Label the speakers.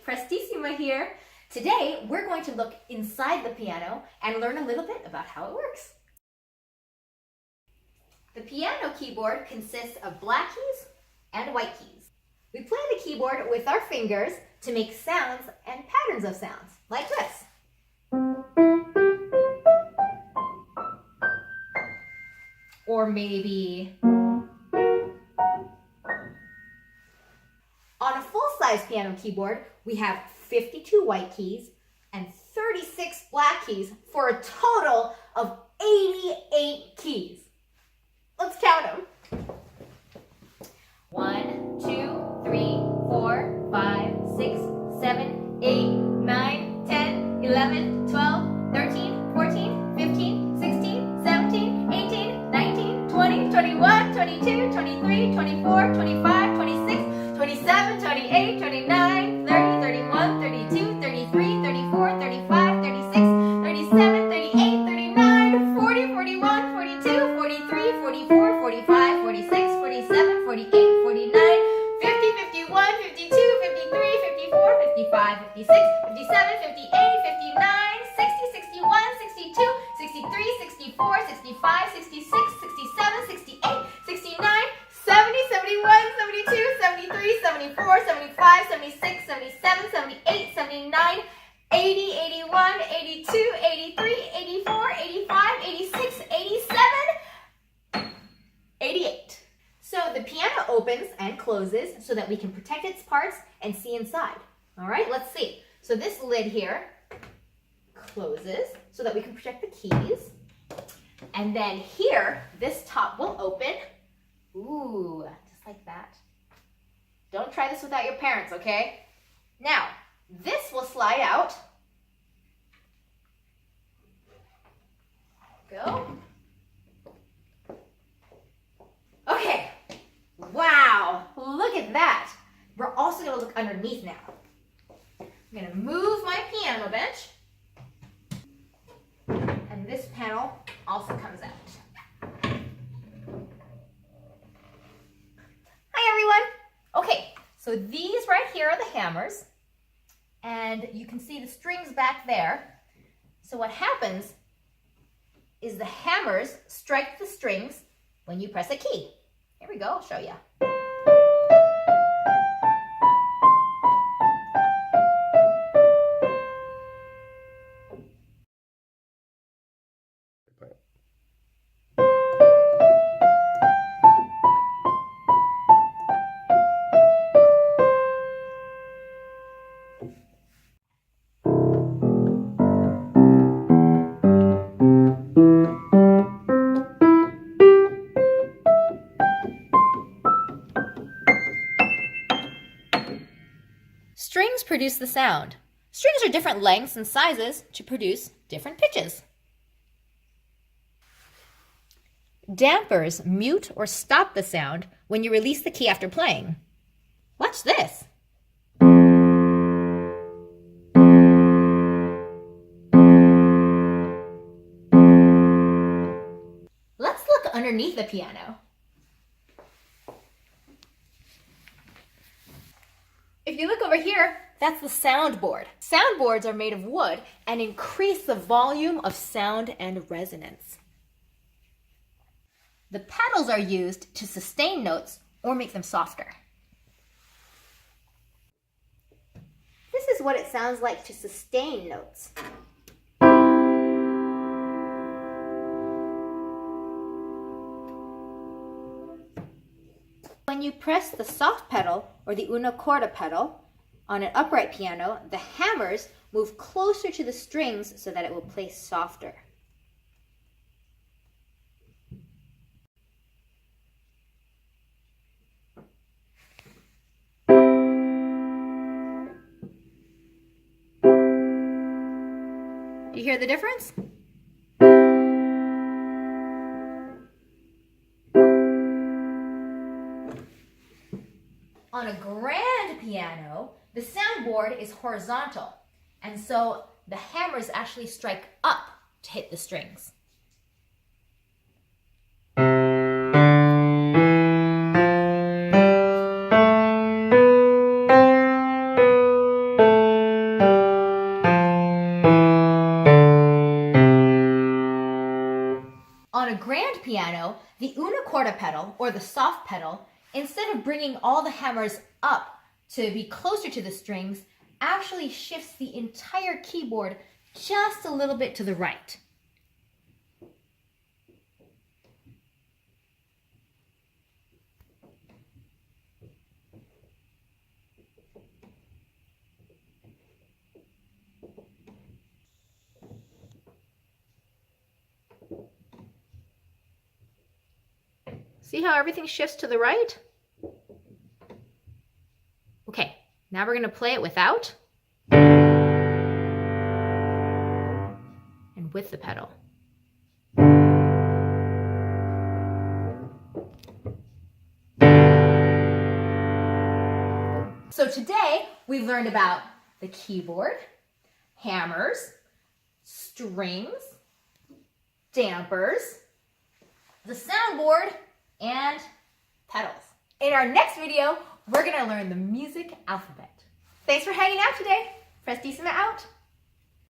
Speaker 1: Prestissima here. Today we're going to look inside the piano and learn a little bit about how it works. The piano keyboard consists of black keys and white keys. We play the keyboard with our fingers to make sounds and patterns of sounds, like this. Or maybe on a full-size piano keyboard, we have 52 white keys and 36 black keys for a total of 88 keys. Let's count them. 1, 2, 3, 4, 5, 6, 7, 8, 9, 10, 11, 12, 13, 14, 15, 16, 17, 18, 19, 20, 21, 22, 23, 24, 25, 26, 27, 28, 29, 30, 31, 32, 33, 34, 35, 36, 37, 38, 39, 40, 41, 42, 43, 44, 45, 46, 47, 48, 49, 50, 51, 52, 53, 54, 55, 56, 57, 58, 59, 60, 61, 62, 63, 64, 65, 66, 67, 68, 69, 70, 71, 72, 73, 74, 75, 76, 77, 78, 79, 80, 81, 82, 83, 84, 85, 86, 87, 88. So the piano opens and closes so that we can protect its parts and see inside. All right, let's see. So this lid here closes so that we can protect the keys. And then here, this top will open. Ooh, just like that. Don't try this without your parents, okay? Now, this will slide out. Go. Okay. Wow, look at that. We're also going to look underneath now. I'm going to move my piano bench. And this panel also comes out. Hi, everyone. Okay, so these right here are the hammers. And you can see the strings back there. So what happens is the hammers strike the strings when you press a key. Here we go, I'll show you. Strings produce the sound. Strings are different lengths and sizes to produce different pitches. Dampers mute or stop the sound when you release the key after playing. Watch this. Let's look underneath the piano. If you look over here, that's the soundboard. Soundboards are made of wood and increase the volume of sound and resonance. The pedals are used to sustain notes or make them softer. This is what it sounds like to sustain notes. When you press the soft pedal or the una corde pedal on an upright piano, the hammers move closer to the strings so that it will play softer. You hear the difference? On a grand piano, the soundboard is horizontal, and so the hammers actually strike up to hit the strings. piano, the una corda pedal, or the soft pedal, instead of bringing all the hammers up to be closer to the strings, actually shifts the entire keyboard just a little bit to the right. See how everything shifts to the right? Okay, now we're going to play it without and with the pedal. So today we learned about the keyboard, hammers, strings, dampers, the soundboard, and pedals. In our next video, we're going to learn the music alphabet. Thanks for hanging out today. Prestissima out.